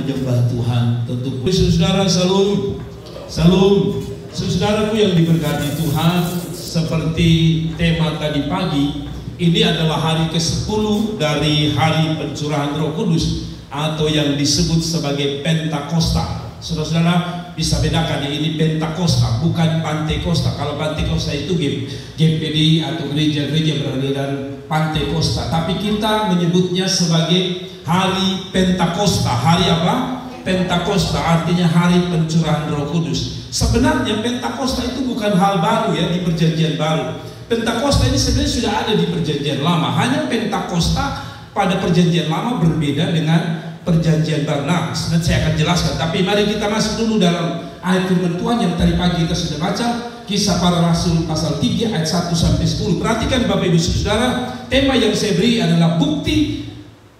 menyembah Tuhan. Tentu saudara, salam, salam. Saudaraku yang diberkati Tuhan, seperti tema tadi pagi, ini adalah hari ke-10 dari hari pencurahan Roh Kudus atau yang disebut sebagai Pentakosta. Saudara-saudara bisa bedakan, ini Pentakosta, bukan Pantekosta. Kalau Pantekosta itu GPD atau gereja-gereja beraliran Pantekosta, tapi kita menyebutnya sebagai hari Pentakosta. Hari apa? Pentakosta artinya hari pencurahan Roh Kudus. Sebenarnya Pentakosta itu bukan hal baru ya di Perjanjian Baru. Pentakosta ini sebenarnya sudah ada di Perjanjian Lama. Hanya Pentakosta pada Perjanjian Lama berbeda dengan Perjanjian Baru. Nah, saya akan jelaskan. Tapi mari kita masuk dulu dalam ayat firman Tuhan yang tadi pagi kita sudah baca, Kisah Para Rasul pasal 3 ayat 1 sampai 10. Perhatikan Bapak Ibu Saudara, tema yang saya beri adalah bukti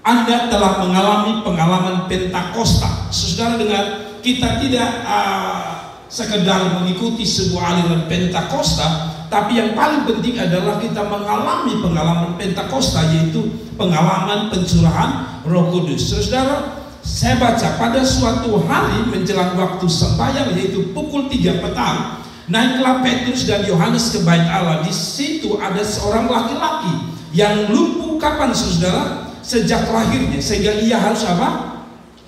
Anda telah mengalami pengalaman Pentakosta. Saudara dengar, kita tidak sekedar mengikuti sebuah aliran Pentakosta, tapi yang paling penting adalah kita mengalami pengalaman Pentakosta, yaitu pengalaman pencurahan Roh Kudus. Saudara, saya baca pada suatu hari menjelang waktu sembahyang, yaitu pukul 3 petang, naiklah Petrus dan Yohanes ke bait Allah. Di situ ada seorang laki-laki yang lumpuh, kapan saudara? Sejak lahirnya, sehingga ia harus apa?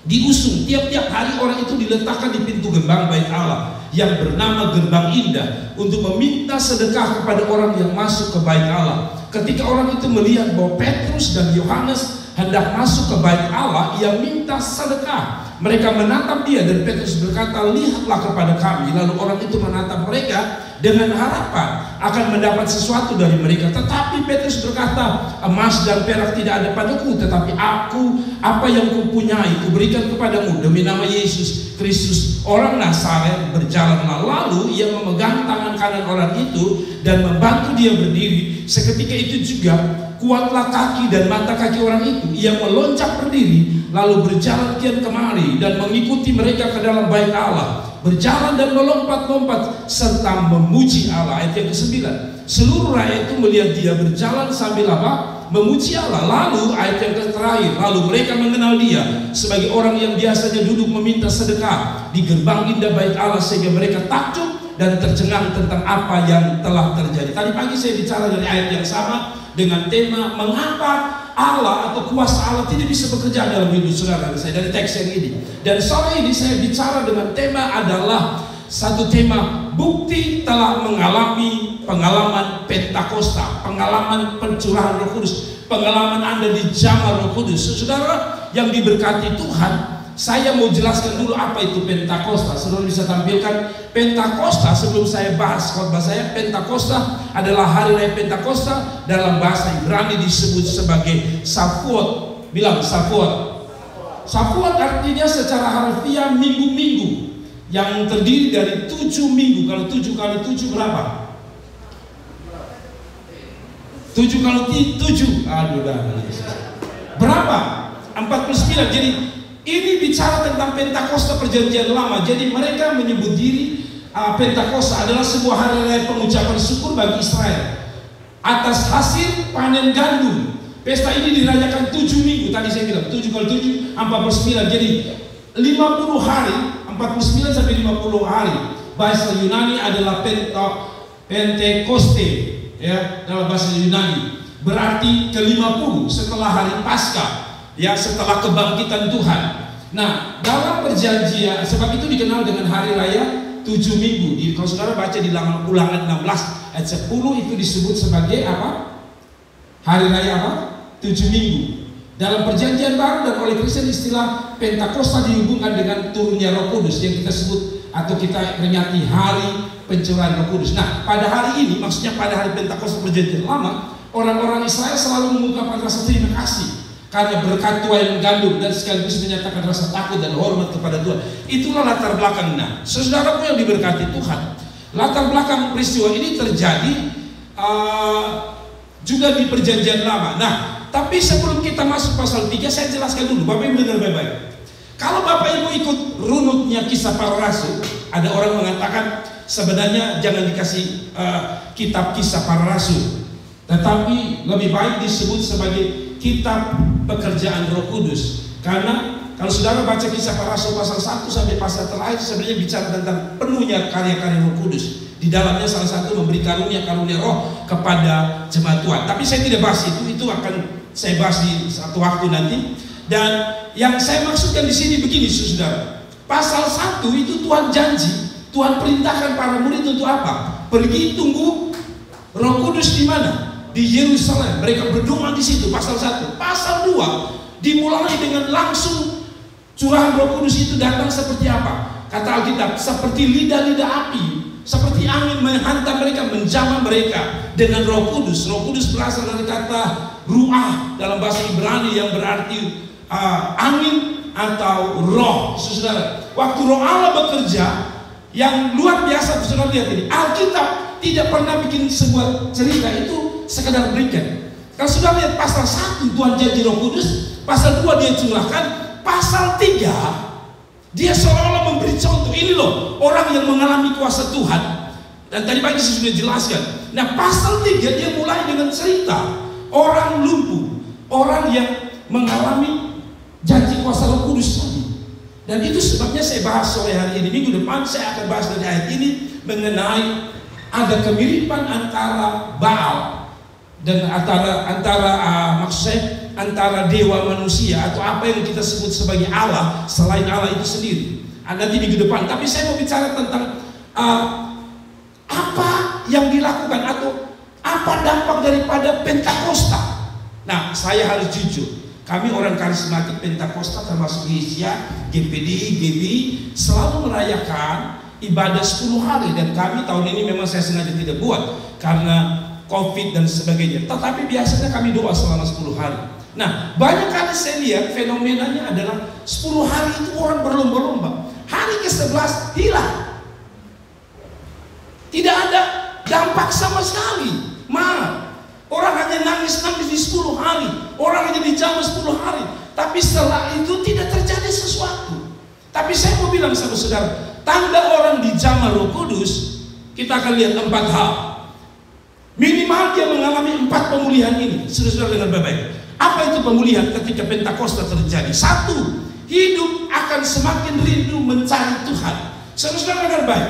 Diusung. Tiap-tiap hari orang itu diletakkan di pintu gerbang bait Allah yang bernama Gerbang Indah untuk meminta sedekah kepada orang yang masuk ke bait Allah. Ketika orang itu melihat bahwa Petrus dan Yohanes hendak masuk ke bait Allah, ia minta sedekah. Mereka menatap dia dan Petrus berkata, lihatlah kepada kami. Lalu orang itu menatap mereka dengan harapan akan mendapat sesuatu dari mereka. Tetapi Petrus berkata, emas dan perak tidak ada padaku, tetapi aku, apa yang kupunyai kuberikan kepadamu. Demi nama Yesus Kristus orang Nazaret, berjalanlah. Lalu ia memegang tangan kanan orang itu dan membantu dia berdiri. Seketika itu juga kuatlah kaki dan mata kaki orang itu. Ia meloncat berdiri, lalu berjalan kian kemari dan mengikuti mereka ke dalam bait Allah, berjalan dan melompat-lompat serta memuji Allah. Ayat yang ke-9, seluruh rakyat itu melihat dia berjalan sambil apa? Memuji Allah. Lalu ayat yang terakhir, lalu mereka mengenal dia sebagai orang yang biasanya duduk meminta sedekah di gerbang indah bait Allah, sehingga mereka takjub dan tercengang tentang apa yang telah terjadi. Tadi pagi saya bicara dari ayat yang sama dengan tema mengapa Allah atau kuasa Allah tidak bisa bekerja dalam hidup saudara saya dari teks yang ini. Dan sore ini saya bicara dengan tema adalah satu tema bukti telah mengalami pengalaman Pentakosta, pengalaman pencurahan Roh Kudus, pengalaman Anda di zaman Roh Kudus. Saudara yang diberkati Tuhan, saya mau jelaskan dulu apa itu Pentakosta. Saudara bisa tampilkan Pentakosta sebelum saya bahas khotbah saya. Pentakosta adalah hari raya Pentakosta, dalam bahasa Ibrani disebut sebagai Shavuot. Bilang Shavuot. Shavuot artinya secara harfiah minggu-minggu yang terdiri dari 7 minggu. Kalau 7 kali 7 berapa? 7 kali 7, aduh dah. Berapa? 49. Jadi ini bicara tentang Pentakosta Perjanjian Lama. Jadi mereka menyebut diri Pentakosta adalah sebuah hari raya pengucapan syukur bagi Israel atas hasil panen gandum. Pesta ini dirayakan 7 minggu. Tadi saya bilang 7 kali 7 49. Jadi 50 hari, 49 sampai 50 hari. Bahasa Yunani adalah Pentekoste, ya, dalam bahasa Yunani berarti ke-50 setelah hari Paskah, ya, setelah kebangkitan Tuhan. Nah, dalam perjanjian, sebab itu dikenal dengan hari raya 7 minggu. Kalau saudara baca di Ulangan 16 ayat 10 itu disebut sebagai apa? Hari raya apa? 7 minggu. Dalam Perjanjian Baru dan oleh Kristen istilah Pentakosta dihubungkan dengan turunnya Roh Kudus yang kita sebut atau kita peringati hari pencurahan Roh Kudus. Nah, pada hari ini, maksudnya pada hari Pentakosta Perjanjian Lama, orang-orang Israel selalu mengungkapkan rasa terima kasih karena berkat tuai gandum dan sekaligus menyatakan rasa takut dan hormat kepada Tuhan. Itulah latar belakang. Nah, saudaraku yang diberkati Tuhan, latar belakang peristiwa ini terjadi juga di Perjanjian Lama. Nah, tapi sebelum kita masuk pasal 3, saya jelaskan dulu. Bapak Ibu dengar baik-baik. Kalau Bapak Ibu ikut runutnya Kisah Para Rasul, ada orang mengatakan sebenarnya jangan dikasih kitab Kisah Para Rasul, tetapi lebih baik disebut sebagai kitab pekerjaan Roh Kudus. Karena kalau saudara baca Kisah Para Rasul pasal 1 sampai pasal terakhir, sebenarnya bicara tentang penuhnya karya-karya Roh Kudus. Di dalamnya salah satu memberi karunia-karunia roh kepada jemaat Tuhan. Tapi saya tidak bahas itu akan saya bahas di satu waktu nanti. Dan yang saya maksudkan di sini begini, saudara. Pasal 1 itu Tuhan janji, Tuhan perintahkan para murid untuk apa? Pergi tunggu Roh Kudus di mana? Di Yerusalem. Mereka berdoa di situ. Pasal 1. Pasal 2 dimulai dengan langsung curahan Roh Kudus itu datang seperti apa? Kata Alkitab, seperti lidah-lidah api, seperti angin menghantam mereka, menjamah mereka dengan Roh Kudus. Roh Kudus berasal dari kata ruah dalam bahasa Ibrani yang berarti angin atau roh. Saudara, waktu Roh Allah bekerja yang luar biasa, saudara lihat ini. Alkitab tidak pernah bikin sebuah cerita itu sekedar berikan. Kalau sudah lihat pasal 1 Tuhan janji Roh Kudus, pasal 2 dia curahkan, pasal 3 dia seolah-olah memberi contoh. Ini loh orang yang mengalami kuasa Tuhan. Dan tadi pagi saya sudah jelaskan. Nah pasal 3 dia mulai dengan cerita orang lumpuh, orang yang mengalami janji kuasa Roh Kudus tadi. Dan itu sebabnya saya bahas sore hari ini. Minggu depan saya akan bahas dari ayat ini mengenai ada kemiripan antara Baal dan antara dewa manusia atau apa yang kita sebut sebagai Allah selain Allah itu sendiri. Nanti minggu depan. Tapi saya mau bicara tentang apa yang dilakukan atau apa dampak daripada Pentakosta. Nah, saya harus jujur. Kami orang karismatik Pentakosta termasuk Gereja, GPD, GBI selalu merayakan ibadah 10 hari. Dan kami tahun ini memang saya sengaja tidak buat karena COVID dan sebagainya. Tetapi biasanya kami doa selama 10 hari. Nah, banyak kali saya lihat fenomenanya adalah 10 hari itu orang berlomba-lomba. Hari ke-11 hilang. Tidak ada dampak sama sekali. Orang hanya nangis-nangis di 10 hari. Orang hanya dijamah 10 hari. Tapi setelah itu tidak terjadi sesuatu. Tapi saya mau bilang sama saudara, tanda orang dijamah Roh Kudus, kita akan lihat 4 hal. Minimal dia mengalami 4 pemulihan ini. Saudara dengar baik-baik. Apa itu pemulihan ketika Pentakosta terjadi? 1, hidup akan semakin rindu mencari Tuhan. Saudara dengar baik.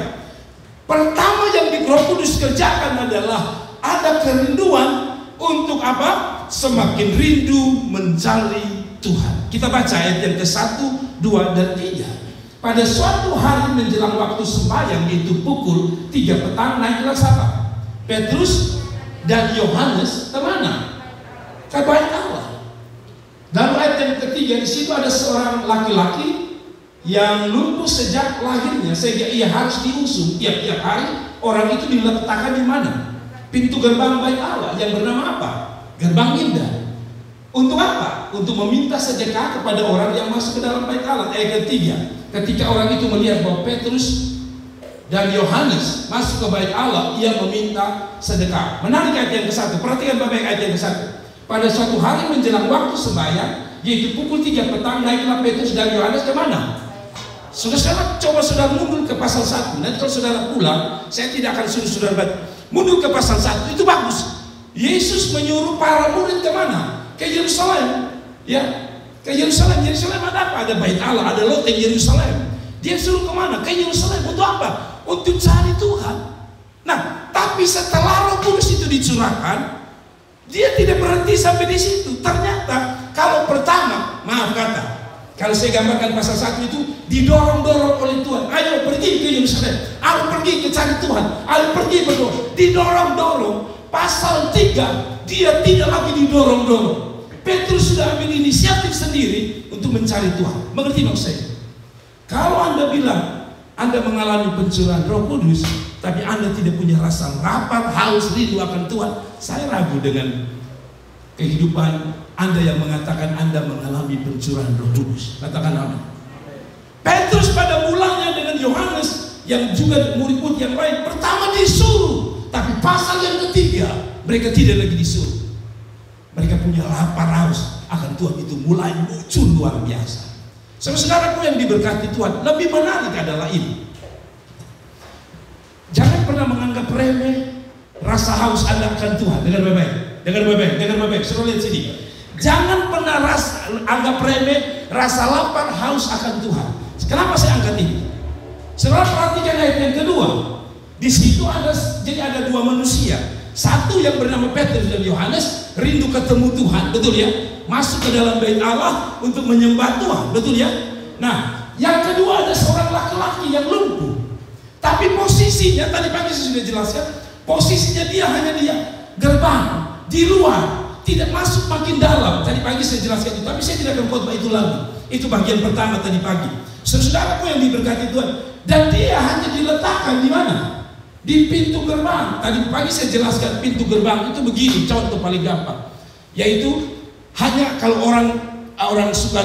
Pertama yang di Roh Kudus kerjakan adalah ada kerinduan untuk apa? Semakin rindu mencari Tuhan. Kita baca ayat yang ke-1, 2, dan 3. Pada suatu hari menjelang waktu sembahyang, yaitu pukul 3 petang, naiklah siapa? Petrus dan Yohanes kemana? Ke Bait Allah. Dalam ayat yang ketiga di situ ada seorang laki-laki yang lumpuh sejak lahirnya sehingga ia harus diusung tiap-tiap hari. Orang itu diletakkan di mana? Pintu gerbang Bait Allah yang bernama apa? Gerbang Indah. Untuk apa? Untuk meminta sedekah kepada orang yang masuk ke dalam Bait Allah. Ayat ketiga, ketika orang itu melihat bahwa Petrus dan Yohanes masuk ke Bait Allah, ia meminta sedekah. Menarik ayat yang ke-1. Perhatikan baik-baik ayat yang ke-1. Pada suatu hari menjelang waktu sembahyang, yaitu pukul 3 petang, naiklah Petrus dan Yohanes kemana? Saudara, coba saudara mundur ke pasal 1. Nanti kalau saudara pulang, saya tidak akan suruh saudara baca. Mundur ke pasal 1, itu bagus. Yesus menyuruh para murid kemana? Ke Yerusalem. Ya, ke Yerusalem. Yerusalem ada apa? Ada Bait Allah, ada loteng Yerusalem. Dia suruh kemana? Ke Yerusalem. Untuk apa? Untuk cari Tuhan. Nah, tapi setelah Roh Kudus itu dicurahkan, dia tidak berhenti sampai di situ. Ternyata kalau pertama, maaf kata, kalau saya gambarkan pasal 1 itu didorong-dorong oleh Tuhan. Ayo pergi ke Yerusalem, ayo pergi ke cari Tuhan, ayo pergi berdoa. Didorong-dorong. Pasal 3 dia tidak lagi didorong-dorong. Petrus sudah ambil inisiatif sendiri untuk mencari Tuhan. Mengerti maksud saya? Kalau Anda bilang Anda mengalami pencurahan Roh Kudus, tapi Anda tidak punya rasa lapar, haus, rindu akan Tuhan, saya ragu dengan kehidupan Anda yang mengatakan Anda mengalami pencurahan Roh Kudus. Katakan amin. Petrus pada mulanya dengan Yohanes yang juga murid-murid yang lain, pertama disuruh, tapi pasal yang ketiga mereka tidak lagi disuruh. Mereka punya lapar haus akan Tuhan, itu mulai muncul luar biasa. Saudaraku yang diberkati Tuhan, lebih menarik adalah ini. Jangan pernah menganggap remeh rasa haus Anda akan Tuhan. Dengar baik-baik, dengar baik-baik, dengar baik-baik. Saudara lihat sini. Jangan pernah anggap remeh rasa lapar haus akan Tuhan. Kenapa saya angkat ini? Saudara perhatikan ayat yang kedua. Di situ ada dua manusia. Satu yang bernama Petrus dan Yohanes rindu ketemu Tuhan, betul ya? Masuk ke dalam bait Allah untuk menyembah Tuhan, betul ya? Nah, yang kedua ada seorang laki-laki yang lumpuh. Tapi posisinya tadi pagi saya sudah jelaskan, posisinya dia hanya di gerbang, di luar, tidak masuk makin dalam. Tadi pagi saya jelaskan itu, tapi saya tidak akan khotbah itu lagi. Itu bagian pertama tadi pagi. Saudaraku yang diberkati Tuhan, dan dia hanya diletakkan di mana? Di pintu gerbang. Tadi pagi saya jelaskan pintu gerbang itu begini, contoh paling gampang, yaitu hanya kalau orang suka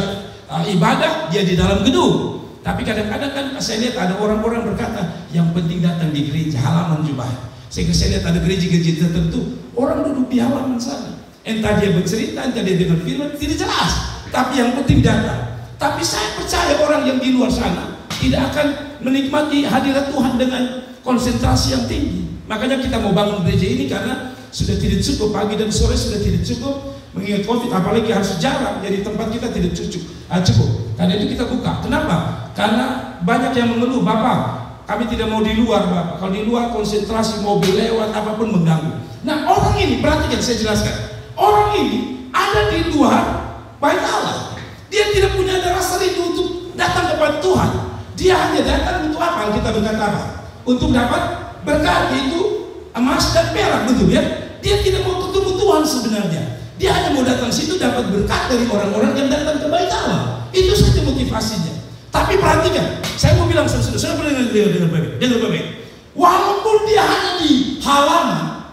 ibadah dia di dalam gedung. Tapi kadang-kadang kan saya lihat ada orang-orang berkata yang penting datang di gereja halaman jubah. Sehingga saya lihat ada gereja-gereja tertentu orang duduk di halaman sana. Entah dia bercerita, entah dia dengar firman, tidak jelas. Tapi yang penting datang. Tapi saya percaya orang yang di luar sana tidak akan menikmati hadirat Tuhan dengan konsentrasi yang tinggi. Makanya kita mau bangun gereja ini karena sudah tidak cukup, pagi dan sore sudah tidak cukup. Mengingat COVID, apalagi harus jarang, jadi tempat kita tidak cukup. Karena itu kita buka. Kenapa? Karena banyak yang mengeluh, Bapak, kami tidak mau di luar, Bapak. Kalau di luar konsentrasi mobil lewat apapun mengganggu. Nah, orang ini, perhatikan saya jelaskan. Orang ini ada di luar bait Allah. Dia tidak punya ada rasa rindu untuk datang kepada Tuhan. Dia hanya datang untuk apa? Kita berkata apa? Untuk dapat berkat, yaitu emas dan perak, betul ya? Dia tidak mau ketemu Tuhan sebenarnya. Dia hanya mau datang situ dapat berkat dari orang-orang yang datang ke bait Allah. Itu saja motivasinya. Tapi perhatikan, saya mau bilang saudara dengar baik. Walaupun dia hanya di halaman,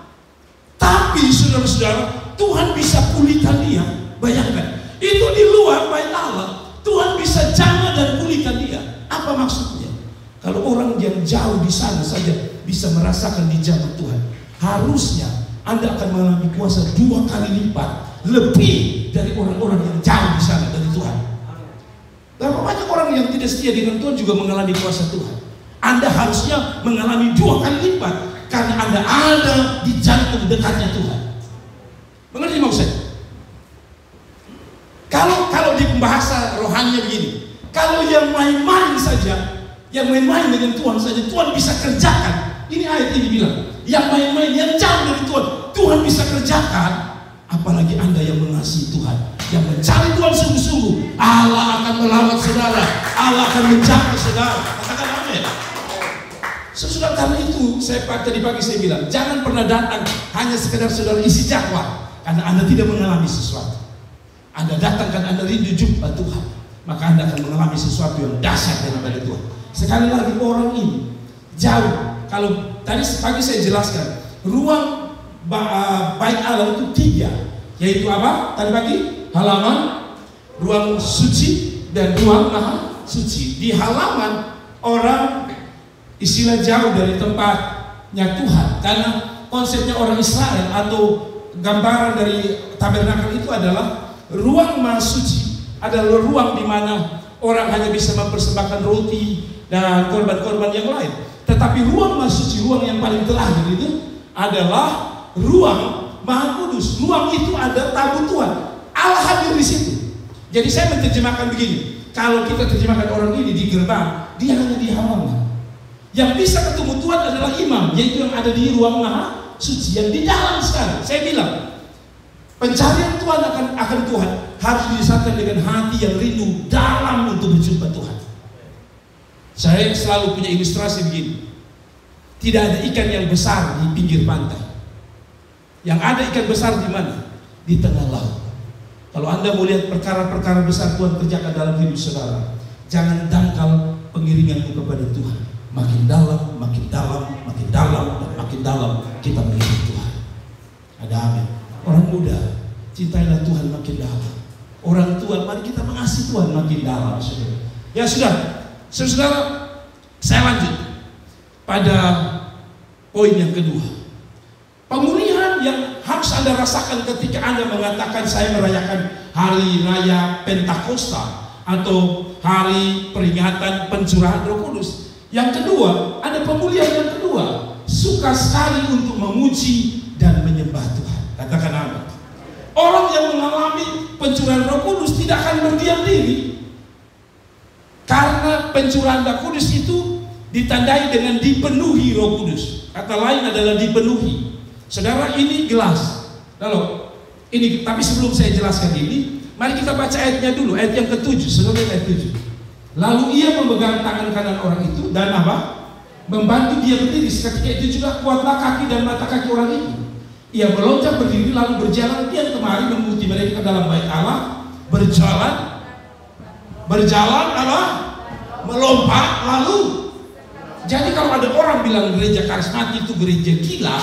tapi saudara-saudara, Tuhan bisa pulihkan dia. Bayangkan, itu di luar bait Allah, Tuhan bisa jamah dan pulihkan dia. Apa maksudnya? Kalau orang yang jauh di sana saja bisa merasakan dijamah Tuhan, harusnya Anda akan mengalami kuasa 2 kali lipat lebih dari orang-orang yang jauh di sana dari Tuhan. Berapa banyak orang yang tidak setia dengan Tuhan juga mengalami kuasa Tuhan. Anda harusnya mengalami 2 kali lipat karena Anda ada di jantung dekatnya Tuhan. Mengerti maksud saya? Kalau di pembahasan rohaninya begini, kalau yang main-main saja, yang main-main dengan Tuhan saja, Tuhan bisa kerjakan. Ini ayat ini bilang, yang main-main, yang jauh dari Tuhan, Tuhan bisa kerjakan. Apalagi Anda yang mengasihi Tuhan, yang mencari Tuhan sungguh-sungguh, Allah akan melawat saudara, Allah akan menjaga saudara. Katakan amin. Sesudah karena itu, tadi pagi saya bilang, jangan pernah datang hanya sekedar saudara isi jadwal, karena Anda tidak mengalami sesuatu. Anda datang karena Anda rindu jumpa Tuhan, maka Anda akan mengalami sesuatu yang dahsyat daripada Tuhan. Sekali lagi, orang ini jauh. Kalau tadi pagi saya jelaskan, ruang bait Allah itu 3, yaitu apa? Tadi pagi, halaman, ruang suci, dan ruang maha suci. Di halaman, orang istilah jauh dari tempatnya Tuhan, karena konsepnya orang Israel atau gambaran dari tabernakel itu adalah ruang maha suci, adalah ruang di mana orang hanya bisa mempersembahkan roti dan korban-korban yang lain. Tetapi ruang maha suci, ruang yang paling terakhir itu adalah ruang maha kudus. Ruang itu ada tabut Tuhan, Allah hadir di situ. Jadi saya menerjemahkan begini, kalau kita terjemahkan orang ini di gerbang, dia hanya di halaman. Yang bisa ketemu Tuhan adalah imam, yaitu yang ada di ruang maha suci, yang di dalam sekarang. Saya bilang, pencarian Tuhan akan Tuhan harus disertai dengan hati yang rindu dalam untuk berjumpa Tuhan. Saya selalu punya ilustrasi begini. Tidak ada ikan yang besar di pinggir pantai. Yang ada ikan besar di mana? Di tengah laut. Kalau Anda mau lihat perkara-perkara besar Tuhan kerjakan dalam hidup saudara, jangan dangkal pengiringanmu kepada Tuhan. Makin dalam, makin dalam, makin dalam, dan makin dalam kita mengiring Tuhan. Ada amin. Orang muda, cintailah Tuhan makin dalam. Orang tua, mari kita mengasihi Tuhan makin dalam. Ya sudah, saudara, saya lanjut pada poin yang kedua. Pemulihan yang harus Anda rasakan ketika Anda mengatakan saya merayakan hari raya Pentakosta atau hari peringatan pencurahan Roh Kudus. Yang kedua, ada pemulihan yang kedua, suka sekali untuk memuji dan menyembah Tuhan. Katakan amin. Orang yang mengalami pencurahan Roh Kudus tidak akan berdiam diri. Karena pencurahan Roh Kudus itu ditandai dengan dipenuhi Roh Kudus. Kata lain adalah dipenuhi. Saudara, ini gelas. Lalu ini, tapi sebelum saya jelaskan ini, mari kita baca ayatnya dulu, ayat yang ke-7. Saudara, ayat 7. Lalu ia memegang tangan kanan orang itu dan apa? Membantu dia berdiri. Seketika itu juga kuatlah kaki dan mata kaki orang itu. Ia melonjak berdiri lalu berjalan kian kemari mengikuti mereka ke dalam bait Allah. Berjalan apa? Melompat lalu. Jadi kalau ada orang bilang gereja karismatik itu gereja gila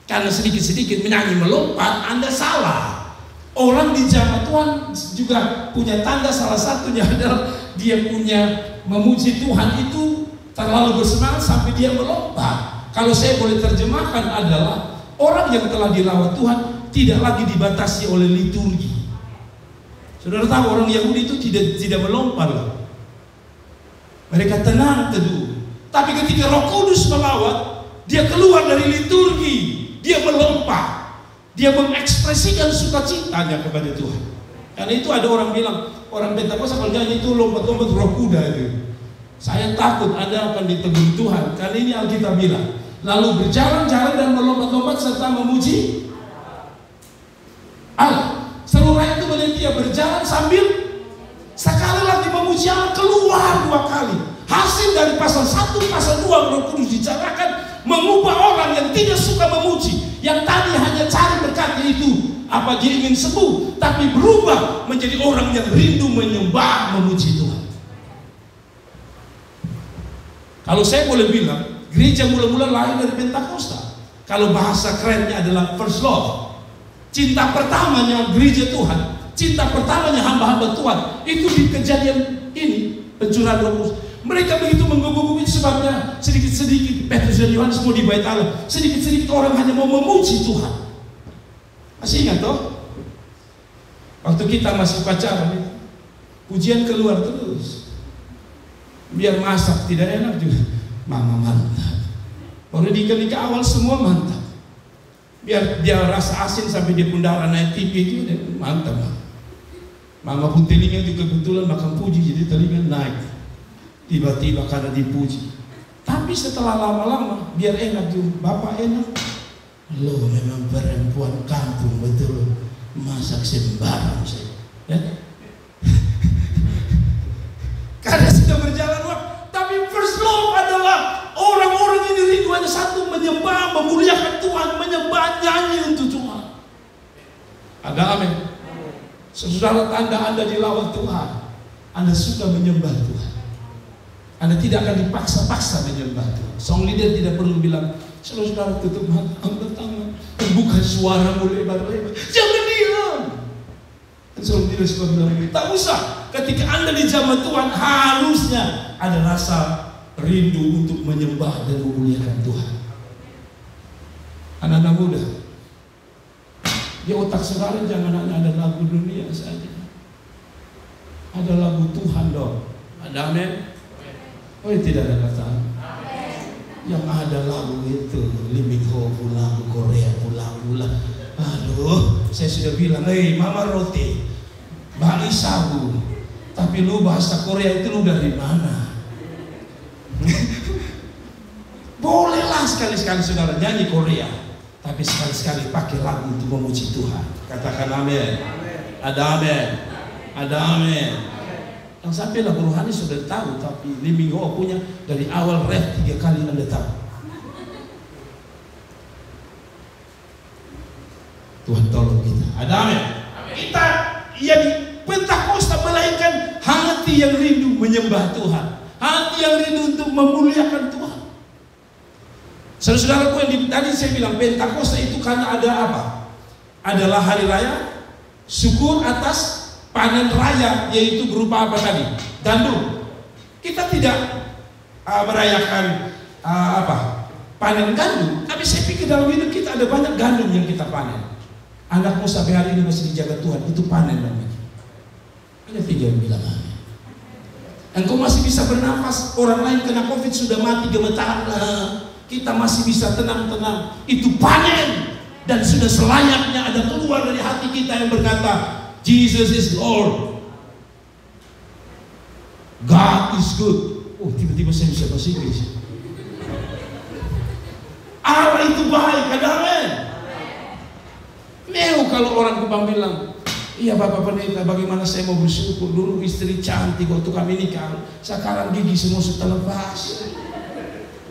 karena sedikit-sedikit menyanyi melompat, Anda salah. Orang di zaman Tuhan juga punya tanda, salah satunya adalah dia punya memuji Tuhan itu terlalu bersemangat sampai dia melompat. Kalau saya boleh terjemahkan adalah orang yang telah dirawat Tuhan tidak lagi dibatasi oleh liturgi. Saudara tahu orang Yahudi itu tidak melompat loh. Mereka tenang teduh. Tapi ketika Roh Kudus melawat, dia keluar dari liturgi, dia melompat. Dia mengekspresikan sukacitanya kepada Tuhan. Karena itu ada orang bilang, orang Pentakosta kalau nyanyi itu lompat-lompat roh kuda itu. Saya takut Anda akan ditegur Tuhan. Karena ini Alkitab bilang, lalu berjalan-jalan dan melompat-lompat serta memuji Allah. Seluruh itu melihat dia berjalan sambil sekali lagi memuji Allah, keluar 2 kali. Hasil dari pasal 1, pasal 2 Roh Kudus dicarakan mengubah orang yang tidak suka memuji, yang tadi hanya cari berkatnya itu apa dia ingin sembuh, tapi berubah menjadi orang yang rindu menyembah, memuji Tuhan. Kalau saya boleh bilang, gereja mula-mula lahir dari Pentakosta. Kalau bahasa kerennya adalah first love, cinta pertamanya gereja Tuhan, cinta pertamanya hamba-hamba Tuhan itu di kejadian ini, pencurahan Roh Kudus. Mereka begitu menggebu-gebu, sebabnya sedikit-sedikit Petrus dan Yohanes mau di bait Allah, sedikit-sedikit orang hanya mau memuji Tuhan. Masih ingat toh? Waktu kita masih pacaran, pujian keluar terus. Biar masak tidak enak juga, mama mantap. Baru nikah awal semua mantap. Biar dia rasa asin sampai dia pundara naik TV itu mantap. Mama pun telinga juga kebetulan makan puji, jadi telinga naik. Tiba-tiba karena dipuji. Tapi setelah lama-lama biar enak juga, bapak enak. Lo memang perempuan kampung betul, masak sembarang saya. Ya? Karena sudah berjalan waktu. Tapi first love adalah orang-orang ini rindu hanya satu, menyembah, memuliakan Tuhan, menyembah, nyanyi untuk Tuhan. Ada amin. Saudara, tanda Anda dilawat Tuhan, Anda suka menyembah Tuhan. Anda tidak akan dipaksa-paksa menyembah Tuhan. Song leader tidak perlu bilang, saudara tutup mata, angkat tangan, terbuka suaramu lebar-lebar. Jangan diam. Dan song leader suka bilang, tak usah. Ketika Anda di zaman Tuhan, harusnya ada rasa rindu untuk menyembah dan memuliakan Tuhan. Anak-anak muda, di otak saudara jangan hanya ada lagu dunia saja. Ada lagu Tuhan dong. Ada amin. Oh, tidak ada kata. Yang ada lagu itu Limit Hobu, lagu Korea pulang-pulang. Aduh, saya sudah bilang, mama roti, bali sabu. Tapi lu bahasa Korea itu lu dari mana? Bolehlah sekali-sekali saudara nyanyi Korea, tapi sekali-sekali pakai lagu untuk memuji Tuhan. Katakan amin. Ada amin. Ada amin. Yang sampai lagu rohani sudah tahu, tapi Liming Ho punya dari awal ref 3 kali Anda tahu. Tuhan tolong kita. Ada amin. Kita yang Pentakosta melahirkan hati yang rindu menyembah Tuhan, hati yang rindu untuk memuliakan Tuhan. Saudara-saudaraku yang tadi saya bilang Pentakosta itu karena ada apa? Adalah hari raya syukur atas panen raya, yaitu berupa apa tadi? Gandum. Kita tidak merayakan panen gandum, tapi saya pikir dalam hidup kita ada banyak gandum yang kita panen. Anakmu sampai hari ini masih dijaga Tuhan, itu panen namanya. Ada 3 yang bilang amin. Engkau masih bisa bernafas, orang lain kena COVID sudah mati gemetar. Kita masih bisa tenang-tenang, itu panen. Dan sudah selayaknya ada keluar dari hati kita yang berkata, Jesus is Lord. God is good. Oh, tiba-tiba saya bisa bahasa Inggris. Allah itu baik, amin. Kalau orang Kupang bilang, iya Bapak Pendeta, bagaimana saya mau bersyukur, dulu istri cantik waktu kami nikah, sekarang gigi semua sudah lepas.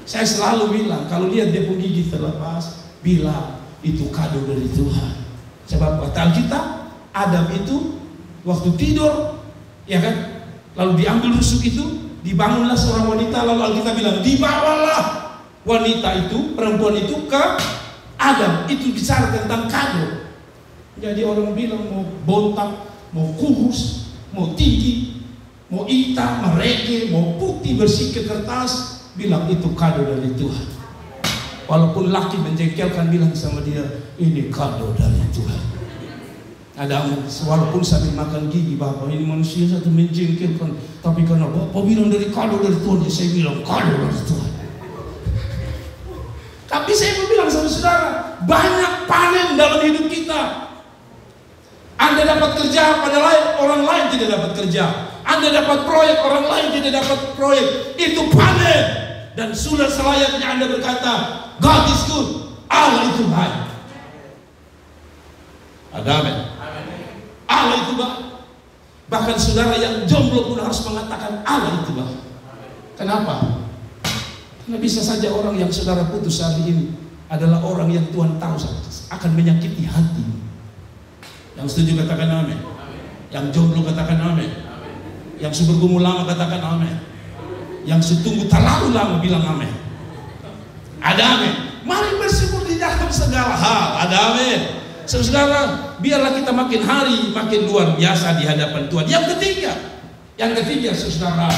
Saya selalu bilang, kalau lihat dia pun gigi terlepas, bilang itu kado dari Tuhan. Sebab kata Alkitab, Adam itu waktu tidur, ya kan, lalu diambil rusuk itu, dibangunlah seorang wanita, lalu Alkitab bilang, dibawalah wanita itu, perempuan itu ke Adam. Itu bicara tentang kado. Jadi orang bilang mau botak, mau kurus, mau tinggi, mau hitam, merege, mau putih, bersih ke kertas, bilang itu kado dari Tuhan. Walaupun laki menjengkelkan, bilang sama dia, ini kado dari Tuhan. Ada walaupun sambil makan gigi, Bapak ini manusia satu menjengkelkan, tapi karena Bapak bilang dari kado dari Tuhan, saya bilang kado dari Tuhan. Tapi saya mau bilang sama saudara, banyak panen dalam hidup kita. Anda dapat kerja, padahal orang lain tidak dapat kerja. Anda dapat proyek, orang lain tidak dapat proyek. Itu panen. Dan sudah selayaknya Anda berkata, God is good, Allah itu baik. Amin. Allah itu baik. Bahkan saudara yang jomblo pun harus mengatakan Allah itu baik. Kenapa? Karena bisa saja orang yang saudara putus hari ini adalah orang yang Tuhan tahu akan menyakiti hati. Yang setuju katakan amin. Yang jomblo katakan amin. Yang bergumul lama katakan amin. Yang setunggu terlalu lama bilang amin. Ada amin. Mari bersyukur di dalam segala hal. Ada amin. Saudara, biarlah kita makin hari makin luar biasa di hadapan Tuhan. Yang ketiga saudara,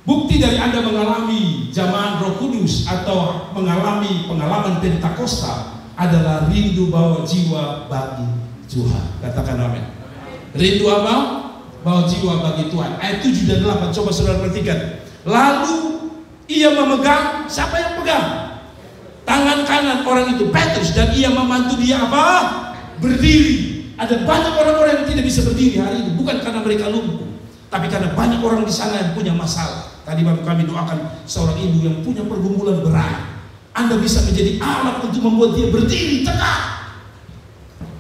bukti dari Anda mengalami zaman Roh Kudus atau mengalami pengalaman Pentakosta adalah rindu bawa jiwa bagi Tuhan. Katakan amin. Rindu apa? Bawa jiwa bagi Tuhan. Ayat 7 dan 8, coba saudara perhatikan. Lalu ia memegang, siapa yang pegang? Tangan kanan orang itu, Petrus, dan ia membantu dia apa? Berdiri. Ada banyak orang-orang yang tidak bisa berdiri hari ini, bukan karena mereka lumpuh, tapi karena banyak orang di sana yang punya masalah. Tadi baru kami doakan seorang ibu yang punya pergumulan berat. Anda bisa menjadi alat untuk membuat dia berdiri tegak.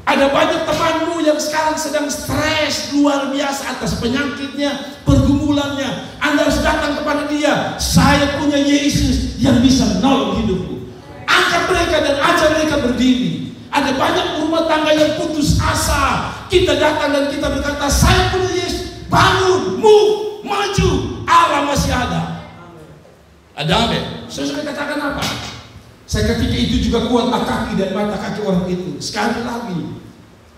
Ada banyak temanmu yang sekarang sedang stres luar biasa atas penyakitnya, pergumulannya. Anda harus datang kepada dia. Saya punya Yesus yang bisa menolong hidupku. Angkat mereka dan ajar mereka berdiri. Ada banyak rumah tangga yang putus asa. Kita datang dan kita berkata, saya punya Yesus. Bangun, move, maju. Allah masih ada. Ada amin. Saya katakan apa? Saya ketika itu juga kuatlah kaki dan mata kaki orang itu. Sekali lagi,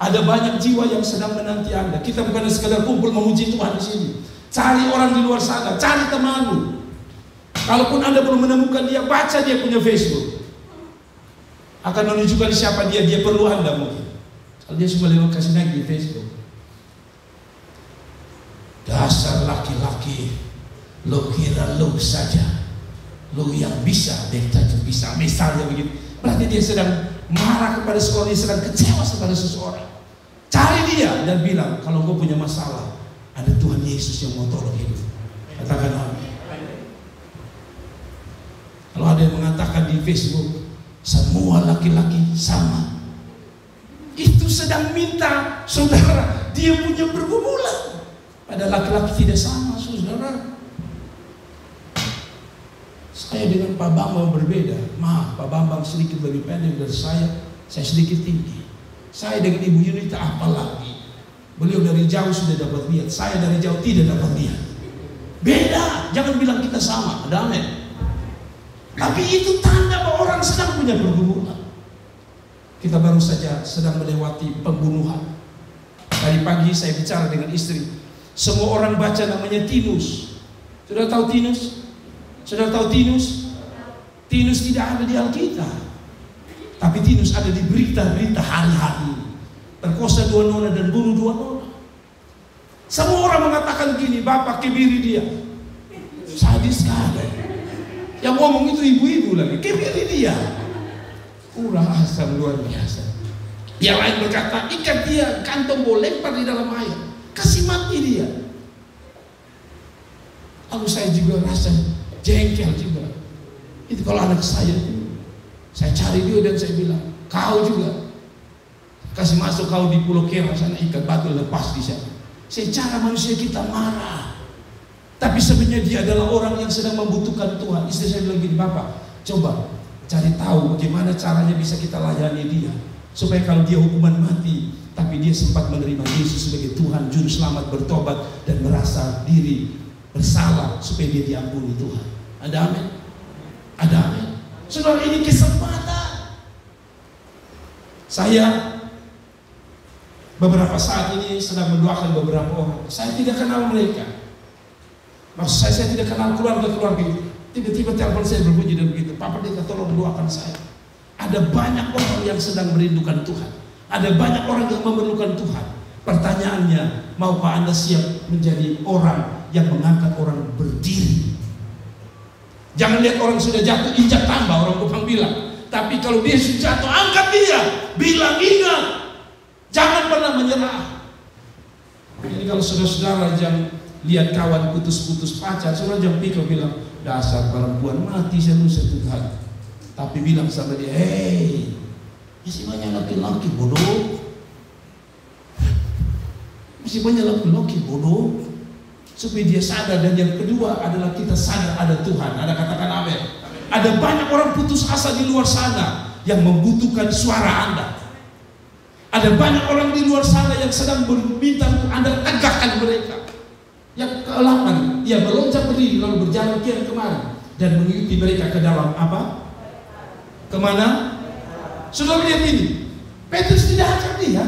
ada banyak jiwa yang sedang menanti Anda. Kita bukan sekadar kumpul memuji Tuhan di sini. Cari orang di luar sana, cari temanmu. Kalaupun Anda belum menemukan dia, baca dia punya Facebook. Akan menunjukkan siapa dia perlu Anda mungkin. Kalau dia cuma lewat kasih naik di Facebook. Dasar laki-laki, lo kira lo saja. Lo yang bisa, dia bisa, misalnya begitu. Berarti dia sedang marah kepada seorang, dia sedang kecewa kepada seseorang. Cari dia dan bilang, kalau kau punya masalah, ada Tuhan Yesus yang mau tolong hidup. Katakan amin. Kalau ada yang mengatakan di Facebook, semua laki-laki sama, itu sedang minta saudara, dia punya pergumulan. Pada laki-laki tidak sama, saudara. Saya dengan Pak Bambang berbeda. Maaf, Pak Bambang sedikit lebih pendek dari saya sedikit tinggi. Saya dengan Ibu Yunita apalagi. Beliau dari jauh sudah dapat lihat, saya dari jauh tidak dapat lihat. Beda, jangan bilang kita sama, ada amin. Tapi itu tanda bahwa orang sedang punya pergumulan. Kita baru saja sedang melewati pembunuhan. Tadi pagi saya bicara dengan istri. Semua orang baca namanya Tinus. Sudah tahu Tinus? Sudah tahu Tinus? Tinus tidak ada di Alkitab, tapi Tinus ada di berita-berita hari-hari. Perkosa 2 nona dan bunuh 2 nona. Semua orang mengatakan gini, Bapak kebiri dia. Sadis sekali. Yang ngomong itu ibu-ibu lagi, kebiri dia. Kurang asam luar biasa. Yang lain berkata, ikat dia, kantong boleh lempar di dalam air, kasih mati dia. Lalu saya juga rasa jengkel juga. Itu kalau anak saya cari dia dan saya bilang, kau juga kasih masuk kau di Pulau Kera sana, ikat batu lepas di sana. Secara manusia kita marah, tapi sebenarnya dia adalah orang yang sedang membutuhkan Tuhan. Istri saya bilang gini, Bapak, coba cari tahu bagaimana caranya bisa kita layani dia, supaya kalau dia hukuman mati, tapi dia sempat menerima Yesus sebagai Tuhan Juru Selamat, bertobat dan merasa diri bersalah, supaya dia diampuni Tuhan. Ada amin? Ada amin? Saudara, ini kesempatan. Saya beberapa saat ini sedang mendoakan beberapa orang. Saya tidak kenal mereka. Maksud saya tidak kenal keluarga-keluarga itu. Tiba-tiba telepon saya berbunyi dan begitu, Pak Pendeta tolong doakan saya. Ada banyak orang yang sedang merindukan Tuhan. Ada banyak orang yang memerlukan Tuhan. Pertanyaannya, maukah Anda siap menjadi orang yang mengangkat orang berdiri? Jangan lihat orang sudah jatuh, injak tambah, orang Kupang bilang. Tapi kalau dia sudah jatuh, angkat dia. Bilang ingat, jangan pernah menyerah. Jadi kalau saudara-saudara yang lihat kawan putus-putus pacar, saudara jangan pikir bilang, dasar perempuan mati saya Tuhan. Tapi bilang sama dia, hei, masih banyak laki-laki bodoh. Masih banyak laki-laki bodoh. Supaya dia sadar. Dan yang kedua adalah kita sadar ada Tuhan. Ada katakan amin. Ada banyak orang putus asa di luar sana yang membutuhkan suara Anda. Ada banyak orang di luar sana yang sedang meminta untuk Anda tegakkan mereka. Yang ke-8, ia meloncat berdiri lalu berjalan kian kemari dan mengikuti mereka ke dalam apa? Kemana? Sudah lihat ini, Petrus tidak akan dia,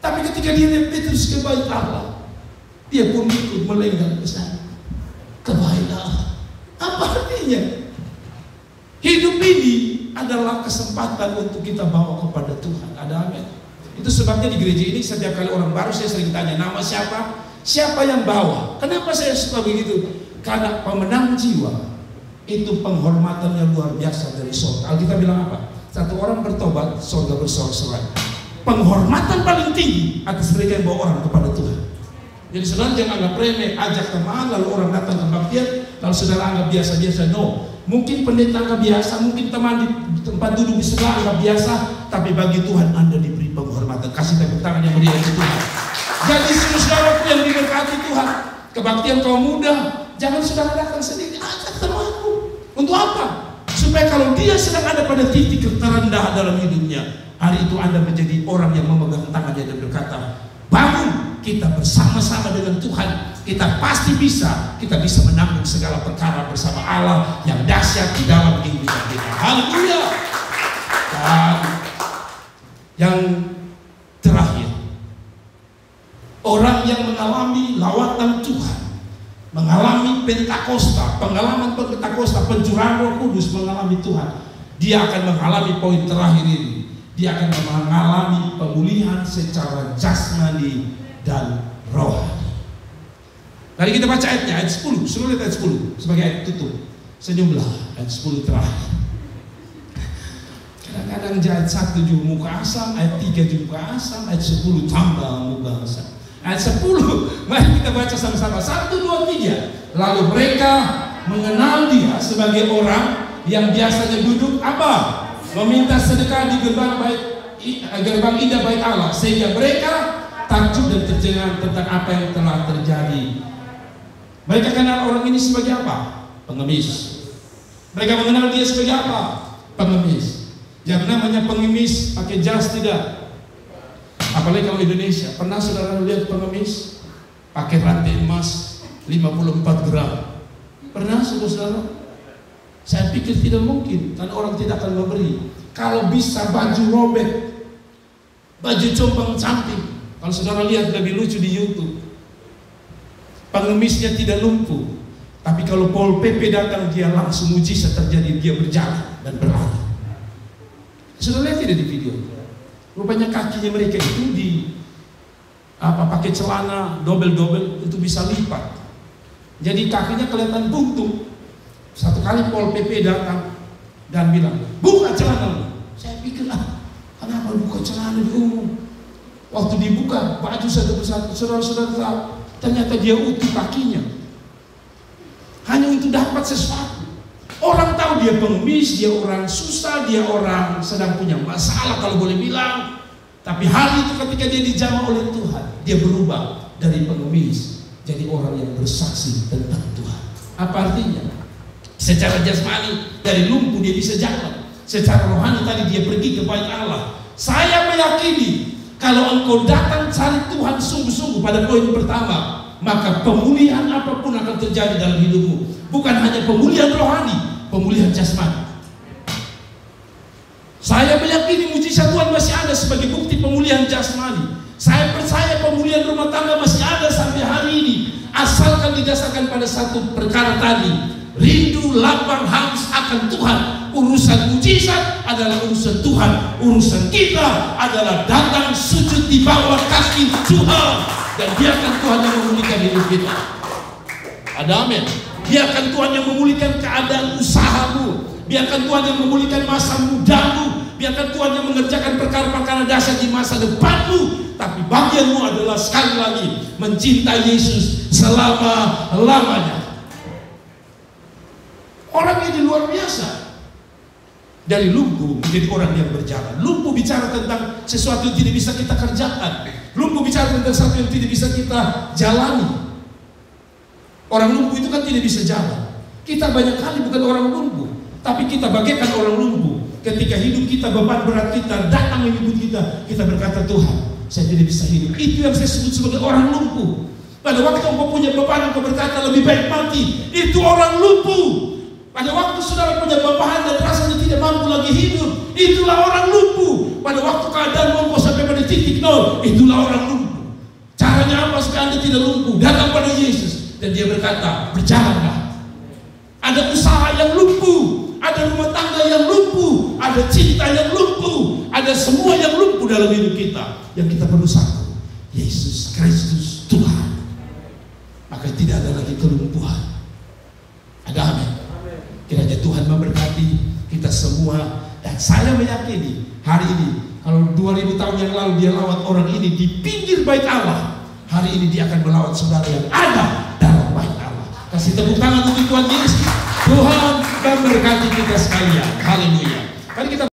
tapi ketika dia lihat Petrus ke bait Allah, dia pun ikut melenggang ke sana. Ke bait Allah. Apa artinya? Hidup ini adalah kesempatan untuk kita bawa kepada Tuhan. Ada amin. Itu sebabnya di gereja ini setiap kali orang baru saya sering tanya, nama siapa? Siapa yang bawa? Kenapa saya suka begitu? Karena pemenang jiwa itu penghormatannya luar biasa dari surga. Alkitab bilang apa? Satu orang bertobat, surga bersorak-sorai. Penghormatan paling tinggi atas mereka yang bawa orang kepada Tuhan. Jadi saudara jangan anggap remeh, ajak teman lalu orang datang ke kebaktian, lalu saudara anggap biasa-biasa. No, mungkin pendeta anggap biasa, mungkin teman di tempat duduk di sebelah anggap biasa, tapi bagi Tuhan Anda diberi penghormatan. Kasih tepuk tangan yang meriah untuk Tuhan. Jadi saudaraku yang diberkati Tuhan, kebaktian kaum muda, jangan saudara datang sendiri, ajak temanmu. Untuk apa? Supaya kalau dia sedang ada pada titik terendah dalam hidupnya, hari itu Anda menjadi orang yang memegang tangannya dan berkata, bangun, kita bersama-sama dengan Tuhan, kita pasti bisa, kita bisa menanggung segala perkara bersama Allah yang dahsyat di dalam kehidupan kita. Haleluya. Dan yang terakhir, orang yang mengalami lawatan Tuhan, mengalami Pentakosta, pengalaman Pentakosta, pencurahan Roh Kudus, mengalami Tuhan, dia akan mengalami poin terakhir ini. Dia akan mengalami pemulihan secara jasmani dan rohani. Mari kita baca ayatnya, ayat 10. Suruh lihat ayat 10 sebagai ayat tutup. Senyumlah, ayat 10 terakhir. Kadang-kadang ayat 1 juga muka asam, ayat 3 juga asam, ayat 10 tambah muka asam. Ayat 10, mari kita baca sama-sama. 1, 2, 3. Lalu mereka mengenal dia sebagai orang yang biasanya duduk apa? Meminta sedekah di gerbang indah bait Allah, sehingga mereka takjub dan tercengang tentang apa yang telah terjadi. Mereka kenal orang ini sebagai apa? Pengemis. Mereka mengenal dia sebagai apa? Pengemis. Yang namanya pengemis pakai jas tidak? Apalagi kalau Indonesia. Pernah saudara lihat pengemis pakai rantai emas 54 gram? Pernah saudara? Saya pikir tidak mungkin, karena orang tidak akan memberi. Kalau bisa baju robek, baju compang camping. Kalau saudara lihat lebih lucu di YouTube, pengemisnya tidak lumpuh, tapi kalau Pol PP datang dia langsung mujizat terjadi, dia berjalan dan berlari. Saudara lihat tidak di video? Rupanya kakinya mereka itu pakai celana dobel-dobel untuk bisa lipat. Jadi kakinya kelihatan buntu. Satu kali Pol PP datang dan bilang, buka celana. Saya pikir, kenapa buka celana di umum? Waktu dibuka baju satu persatu, saudara-saudara tahu, ternyata dia utuh kakinya. hanya untuk dapat sesuatu. Orang tahu dia pengemis, dia orang susah, dia orang sedang punya masalah kalau boleh bilang. Tapi hari itu ketika dia dijamah oleh Tuhan, dia berubah dari pengemis jadi orang yang bersaksi tentang Tuhan. Apa artinya? Secara jasmani dari lumpuh dia bisa jalan. Secara rohani tadi dia pergi ke bait Allah. Saya meyakini kalau engkau datang cari Tuhan sungguh-sungguh pada poin pertama, maka pemulihan apapun akan terjadi dalam hidupmu. Bukan hanya pemulihan rohani, pemulihan jasmani. Saya meyakini mujizat Tuhan masih ada sebagai bukti pemulihan jasmani. Saya percaya pemulihan rumah tangga masih ada sampai hari ini, asalkan didasarkan pada satu perkara tadi: rindu, lapar, haus akan Tuhan. Urusan mujizat adalah urusan Tuhan. Urusan kita adalah datang sujud di bawah kaki Tuhan, dan biarkan Tuhan yang memulihkan hidup kita. Ada amin. Biarkan Tuhan yang memulihkan keadaan usahamu. Biarkan Tuhan yang memulihkan masa mudamu. Biarkan Tuhan yang mengerjakan perkara-perkara dasar di masa depanmu. Tapi bagianmu adalah sekali lagi mencintai Yesus selama-lamanya. Orang ini luar biasa. Dari lumpuh menjadi orang yang berjalan. Lumpuh bicara tentang sesuatu yang tidak bisa kita kerjakan. Lumpuh bicara tentang sesuatu yang tidak bisa kita jalani. Orang lumpuh itu kan tidak bisa jalan. Kita banyak kali bukan orang lumpuh, tapi kita bagaikan orang lumpuh. Ketika hidup kita, beban berat kita datang menyebut kita, kita berkata, Tuhan, saya tidak bisa hidup. Itu yang saya sebut sebagai orang lumpuh. Pada waktu engkau punya beban, engkau berkata lebih baik mati. Itu orang lumpuh. Pada waktu saudara punya beban dan rasanya tidak mampu lagi hidup, itulah orang lumpuh. Pada waktu keadaan engkau sampai pada titik nol, itulah orang lumpuh. Caranya apa supaya Anda tidak lumpuh? Datang pada Yesus dan dia berkata, berjalanlah. Ada usaha yang lumpuh, ada rumah tangga yang lumpuh, ada cinta yang lumpuh, ada semua yang lumpuh dalam hidup kita. Yang kita perlu satu, Yesus Kristus Tuhan. Maka tidak ada lagi kelumpuhan. Ada amin. Kiranya Tuhan memberkati kita semua. Dan saya meyakini hari ini, kalau 2000 tahun yang lalu dia lawat orang ini di pinggir bait Allah, hari ini dia akan melawat saudara yang ada dalam bait Allah. Kasih tepuk tangan untuk Tuhan Yesus. Tuhan memberkati kita sekalian. Haleluya. Mari kita